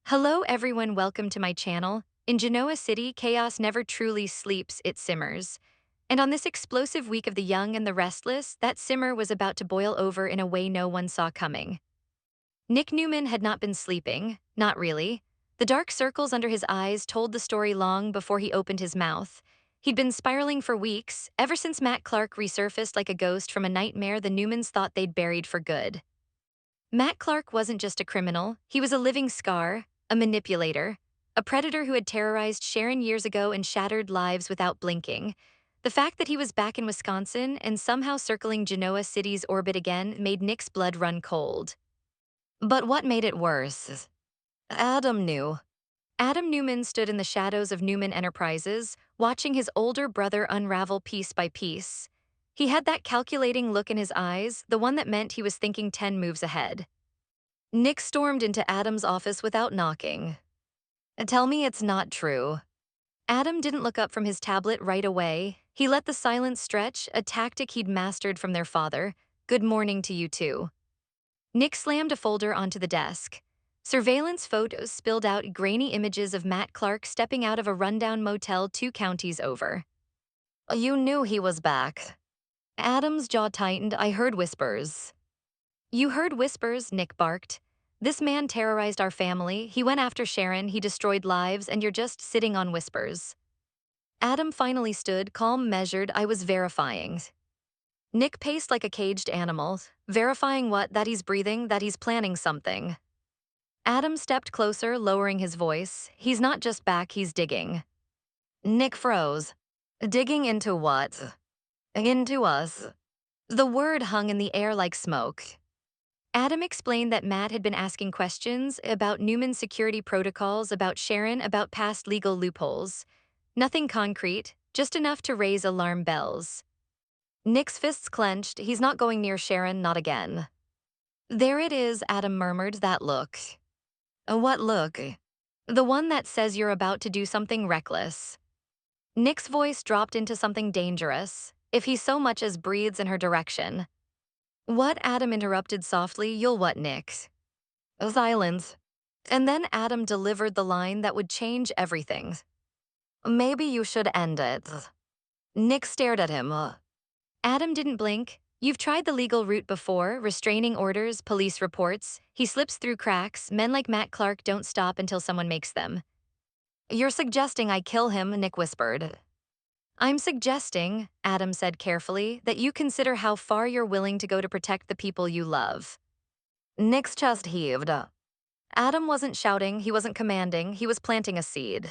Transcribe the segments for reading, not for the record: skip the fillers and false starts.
Hello everyone, welcome to my channel. In Genoa City, chaos never truly sleeps, it simmers. And on this explosive week of the young and the restless, that simmer was about to boil over in a way no one saw coming. Nick Newman had not been sleeping, not really. The dark circles under his eyes told the story long before he opened his mouth. He'd been spiraling for weeks, ever since Matt Clark resurfaced like a ghost from a nightmare the Newmans thought they'd buried for good. Matt Clark wasn't just a criminal, he was a living scar, a manipulator, a predator who had terrorized Sharon years ago and shattered lives without blinking. The fact that he was back in Wisconsin and somehow circling Genoa City's orbit again made Nick's blood run cold. But what made it worse? Adam knew. Adam Newman stood in the shadows of Newman Enterprises, watching his older brother unravel piece by piece. He had that calculating look in his eyes, the one that meant he was thinking 10 moves ahead. Nick stormed into Adam's office without knocking. Tell me it's not true. Adam didn't look up from his tablet right away. He let the silence stretch, a tactic he'd mastered from their father. Good morning to you too. Nick slammed a folder onto the desk. Surveillance photos spilled out grainy images of Matt Clark stepping out of a rundown motel 2 counties over. You knew he was back. Adam's jaw tightened. I heard whispers. You heard whispers, Nick barked. This man terrorized our family, he went after Sharon, he destroyed lives, and you're just sitting on whispers. Adam finally stood, calm, measured. I was verifying. Nick paced like a caged animal. Verifying what? That he's breathing, that he's planning something. Adam stepped closer, lowering his voice. He's not just back, he's digging. Nick froze. Digging into what? Into us. The word hung in the air like smoke. Adam explained that Matt had been asking questions about Newman's security protocols, about Sharon, about past legal loopholes. Nothing concrete, just enough to raise alarm bells. Nick's fists clenched. He's not going near Sharon, not again. There it is, Adam murmured, that look. What look? The one that says you're about to do something reckless. Nick's voice dropped into something dangerous, if he so much as breathes in her direction. What? Adam interrupted softly. You'll what, Nick? Silence. And then Adam delivered the line that would change everything. Maybe you should end it. Nick stared at him. Adam didn't blink. You've tried the legal route before, restraining orders, police reports. He slips through cracks. Men like Matt Clark don't stop until someone makes them. You're suggesting I kill him, Nick whispered. I'm suggesting, Adam said carefully, that you consider how far you're willing to go to protect the people you love. Nick's chest heaved. Adam wasn't shouting, he wasn't commanding, he was planting a seed.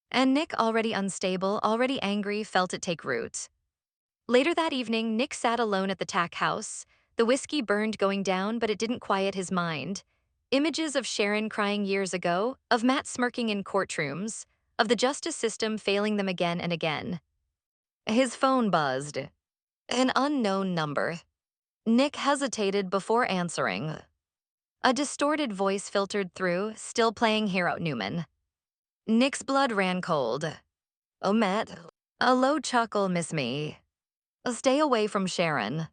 And Nick, already unstable, already angry, felt it take root. Later that evening, Nick sat alone at the tack house. The whiskey burned going down, but it didn't quiet his mind. Images of Sharon crying years ago, of Matt smirking in courtrooms, of the justice system failing them again and again. His phone buzzed. An unknown number. Nick hesitated before answering. A distorted voice filtered through, still playing Hero Newman. Nick's blood ran cold. Oh, Matt. A low chuckle, miss me. Stay away from Sharon.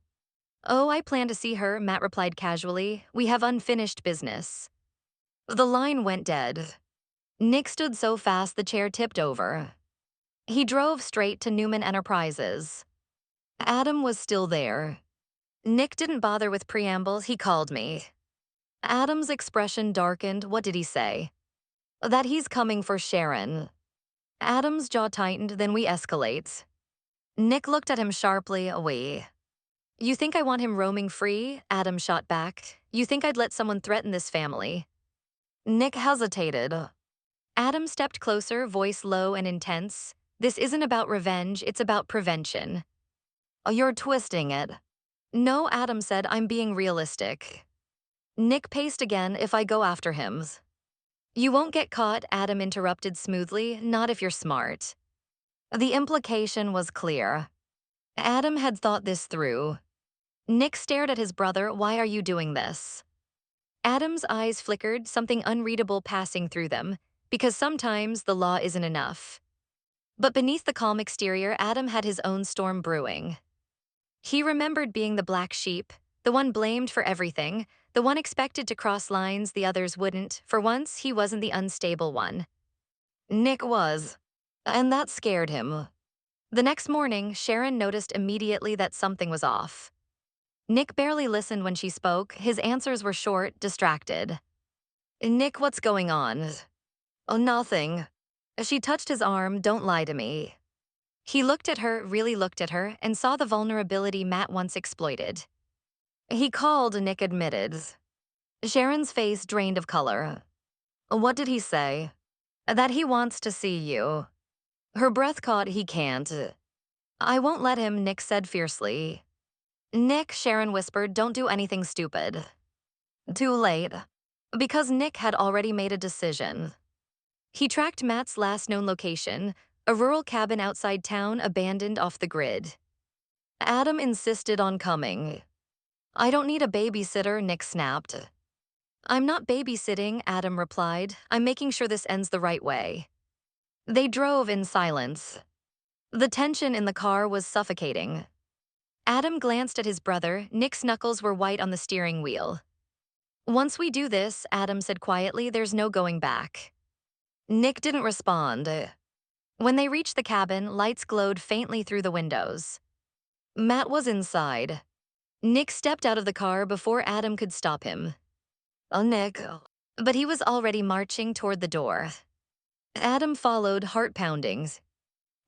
Oh, I plan to see her, Matt replied casually. We have unfinished business. The line went dead. Nick stood so fast the chair tipped over. He drove straight to Newman Enterprises. Adam was still there. Nick didn't bother with preambles, he called me. Adam's expression darkened. What did he say? That he's coming for Sharon. Adam's jaw tightened, then we escalate. Nick looked at him sharply. We. You think I want him roaming free? Adam shot back. You think I'd let someone threaten this family? Nick hesitated. Adam stepped closer, voice low and intense. This isn't about revenge, it's about prevention. You're twisting it. No, Adam said, I'm being realistic. Nick paced again. If I go after him. You won't get caught, Adam interrupted smoothly, not if you're smart. The implication was clear. Adam had thought this through. Nick stared at his brother. Why are you doing this? Adam's eyes flickered, something unreadable passing through them, because sometimes the law isn't enough. But beneath the calm exterior, Adam had his own storm brewing. He remembered being the black sheep, the one blamed for everything, The one expected to cross lines the others wouldn't. For once, he wasn't the unstable one. Nick was. And that scared him. The next morning, Sharon noticed immediately that something was off. Nick barely listened when she spoke. His answers were short, distracted. Nick, what's going on? Oh, nothing. She touched his arm. Don't lie to me. He looked at her, really looked at her, and saw the vulnerability Matt once exploited. He called, Nick admitted. Sharon's face drained of color. What did he say? That he wants to see you. Her breath caught. He can't. I won't let him, Nick said fiercely. Nick, Sharon whispered, don't do anything stupid. Too late. Because Nick had already made a decision. He tracked Matt's last known location, a rural cabin outside town abandoned off the grid. Adam insisted on coming. I don't need a babysitter, Nick snapped. I'm not babysitting, Adam replied. I'm making sure this ends the right way. They drove in silence. The tension in the car was suffocating. Adam glanced at his brother. Nick's knuckles were white on the steering wheel. Once we do this, Adam said quietly, there's no going back. Nick didn't respond. When they reached the cabin, lights glowed faintly through the windows. Matt was inside. Nick stepped out of the car before Adam could stop him. Oh, Nick. But he was already marching toward the door. Adam followed, heart pounding.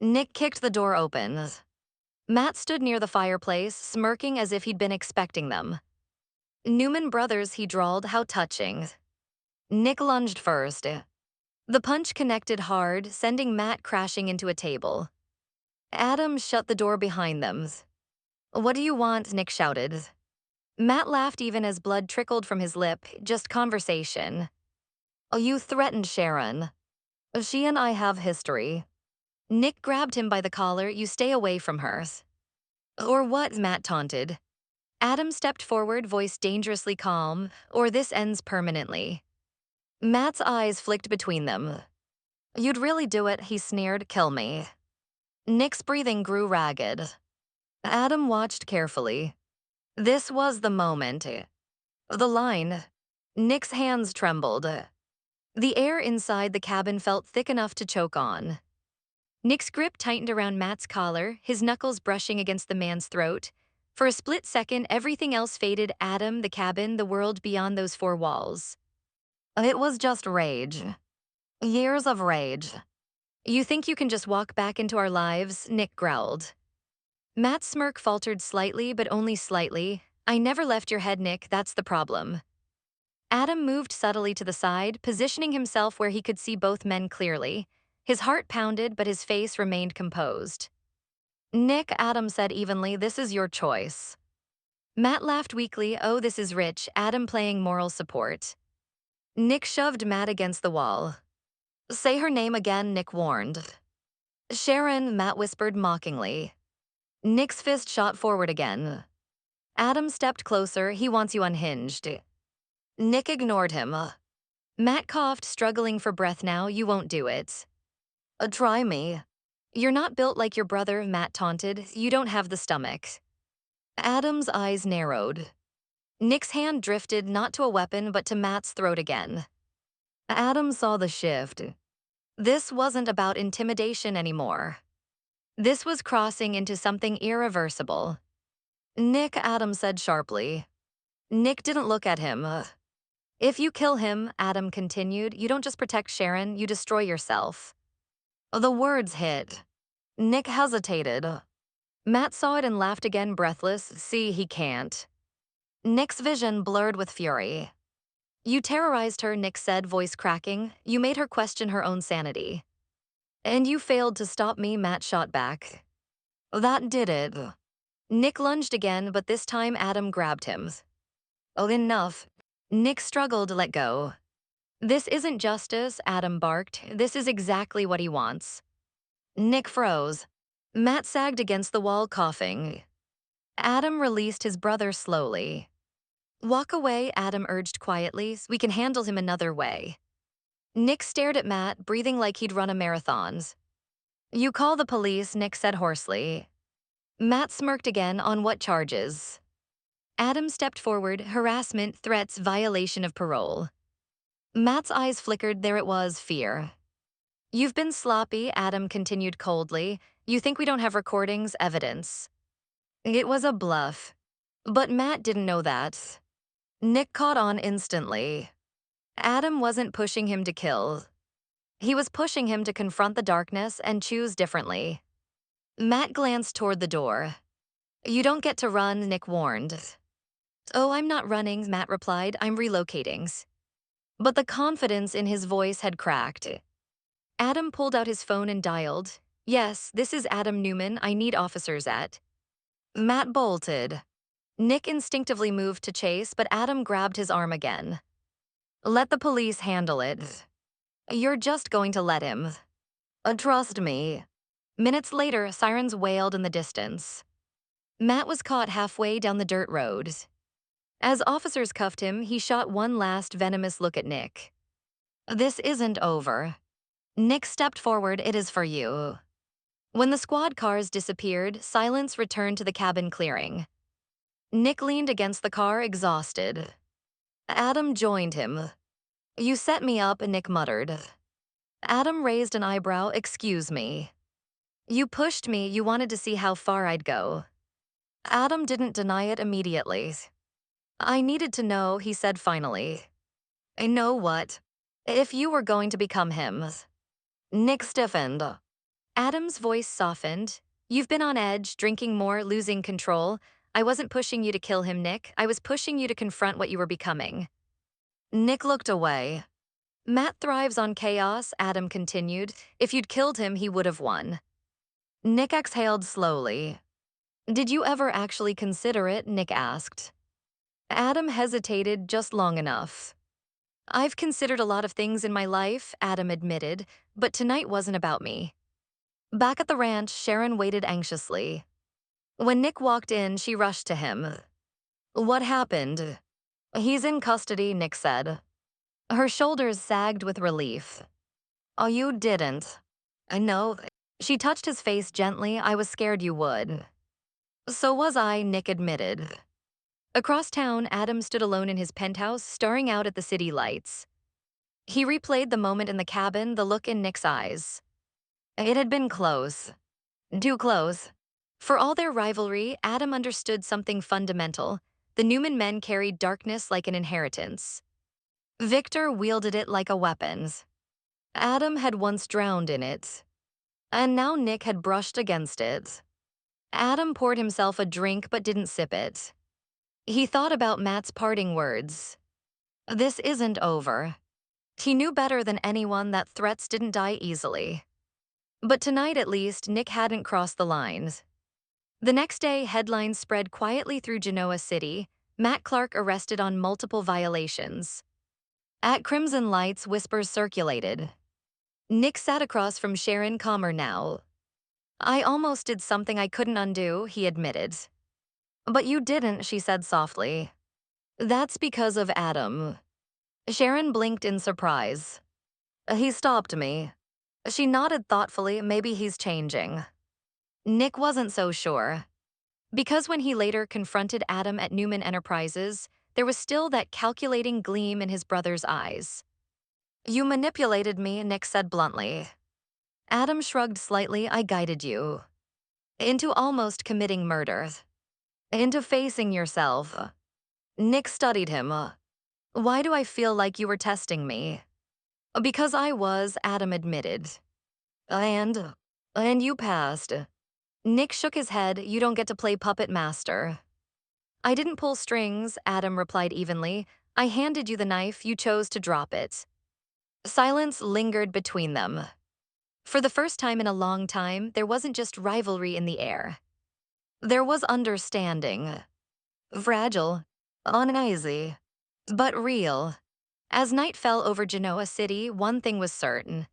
Nick kicked the door open. Matt stood near the fireplace, smirking as if he'd been expecting them. Newman brothers, he drawled, how touching. Nick lunged first. The punch connected hard, sending Matt crashing into a table. Adam shut the door behind them. What do you want? Nick shouted. Matt laughed even as blood trickled from his lip. Just conversation. Oh, you threatened Sharon. She and I have history. Nick grabbed him by the collar. You stay away from her. Or what? Matt taunted. Adam stepped forward, voice dangerously calm. Or this ends permanently. Matt's eyes flicked between them. You'd really do it, he sneered. Kill me. Nick's breathing grew ragged. Adam watched carefully. This was the moment. The line. Nick's hands trembled. The air inside the cabin felt thick enough to choke on. Nick's grip tightened around Matt's collar, his knuckles brushing against the man's throat. For a split second, everything else faded. Adam, the cabin, the world beyond those four walls. It was just rage. Years of rage. You think you can just walk back into our lives? Nick growled. Matt's smirk faltered slightly, but only slightly. I never left your head, Nick, that's the problem. Adam moved subtly to the side, positioning himself where he could see both men clearly. His heart pounded, but his face remained composed. Nick, Adam said evenly, this is your choice. Matt laughed weakly. Oh, this is rich. Adam playing moral support. Nick shoved Matt against the wall. Say her name again, Nick warned. Sharon, Matt whispered mockingly. Nick's fist shot forward again. Adam stepped closer. He wants you unhinged. Nick ignored him. Matt coughed, struggling for breath now. You won't do it. Try me. You're not built like your brother, Matt taunted. You don't have the stomach. Adam's eyes narrowed. Nick's hand drifted not to a weapon but to Matt's throat again. Adam saw the shift. This wasn't about intimidation anymore. This was crossing into something irreversible. Nick, Adam said sharply. Nick didn't look at him. If you kill him, Adam continued, you don't just protect Sharon, you destroy yourself. The words hit. Nick hesitated. Matt saw it and laughed again, breathless. See, he can't. Nick's vision blurred with fury. You terrorized her, Nick said, voice cracking. You made her question her own sanity. And you failed to stop me, Matt shot back. That did it. Nick lunged again, but this time Adam grabbed him. Oh, enough. Nick struggled to let go. This isn't justice, Adam barked. This is exactly what he wants. Nick froze. Matt sagged against the wall, coughing. Adam released his brother slowly. Walk away, Adam urged quietly. We can handle him another way. Nick stared at Matt, breathing like he'd run a marathon. You call the police, Nick said hoarsely. Matt smirked again. On what charges? Adam stepped forward, harassment, threats, violation of parole. Matt's eyes flickered, there it was, fear. You've been sloppy, Adam continued coldly. You think we don't have recordings, evidence. It was a bluff. But Matt didn't know that. Nick caught on instantly. Adam wasn't pushing him to kill. He was pushing him to confront the darkness and choose differently. Matt glanced toward the door. You don't get to run, Nick warned. Oh, I'm not running, Matt replied. I'm relocating. But the confidence in his voice had cracked. Adam pulled out his phone and dialed. Yes, this is Adam Newman. I need officers at. Matt bolted. Nick instinctively moved to chase, but Adam grabbed his arm again. Let the police handle it. You're just going to let him. Trust me. Minutes later, sirens wailed in the distance. Matt was caught halfway down the dirt road. As officers cuffed him, he shot one last venomous look at Nick. This isn't over. Nick stepped forward. It is for you. When the squad cars disappeared, silence returned to the cabin clearing. Nick leaned against the car, exhausted. Adam joined him. You set me up, Nick muttered. Adam raised an eyebrow. Excuse me. You pushed me. You wanted to see how far I'd go. Adam didn't deny it immediately. I needed to know, he said finally. I know what? If you were going to become him. Nick stiffened. Adam's voice softened. You've been on edge, drinking more, losing control. I wasn't pushing you to kill him, Nick. I was pushing you to confront what you were becoming. Nick looked away. Matt thrives on chaos, Adam continued. If you'd killed him, he would have won. Nick exhaled slowly. Did you ever actually consider it? Nick asked. Adam hesitated just long enough. I've considered a lot of things in my life, Adam admitted, but tonight wasn't about me. Back at the ranch, Sharon waited anxiously. When Nick walked in, she rushed to him. What happened? He's in custody, Nick said. Her shoulders sagged with relief. Oh, you didn't. I know. She touched his face gently. I was scared you would. So was I, Nick admitted. Across town, Adam stood alone in his penthouse, staring out at the city lights. He replayed the moment in the cabin, the look in Nick's eyes. It had been close. Too close. For all their rivalry, Adam understood something fundamental. The Newman men carried darkness like an inheritance. Victor wielded it like a weapon. Adam had once drowned in it. And now Nick had brushed against it. Adam poured himself a drink but didn't sip it. He thought about Matt's parting words. This isn't over. He knew better than anyone that threats didn't die easily. But tonight, at least, Nick hadn't crossed the lines. The next day, headlines spread quietly through Genoa City. Matt Clark arrested on multiple violations. At Crimson Lights, whispers circulated. Nick sat across from Sharon, calmer now. I almost did something I couldn't undo, he admitted. But you didn't, she said softly. That's because of Adam. Sharon blinked in surprise. He stopped me. She nodded thoughtfully. Maybe he's changing. Nick wasn't so sure. Because when he later confronted Adam at Newman Enterprises, there was still that calculating gleam in his brother's eyes. You manipulated me, Nick said bluntly. Adam shrugged slightly. I guided you. Into almost committing murder. Into facing yourself. Nick studied him. Why do I feel like you were testing me? Because I was, Adam admitted. And you passed. Nick shook his head. You don't get to play puppet master. I didn't pull strings, Adam replied evenly. I handed you the knife. You chose to drop it. Silence lingered between them. For the first time in a long time, there wasn't just rivalry in the air. There was understanding. Fragile, uneasy, but real. As night fell over Genoa City, one thing was certain.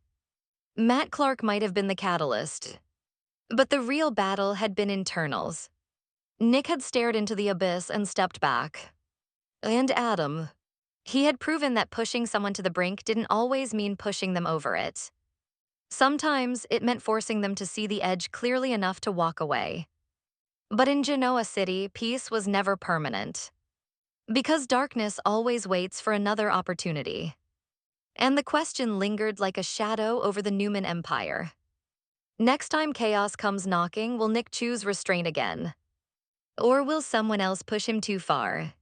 Matt Clark might have been the catalyst. But the real battle had been internals. Nick had stared into the abyss and stepped back. And Adam. He had proven that pushing someone to the brink didn't always mean pushing them over it. Sometimes it meant forcing them to see the edge clearly enough to walk away. But in Genoa City, peace was never permanent. Because darkness always waits for another opportunity. And the question lingered like a shadow over the Newman empire. Next time chaos comes knocking, will Nick choose restraint again? Or will someone else push him too far?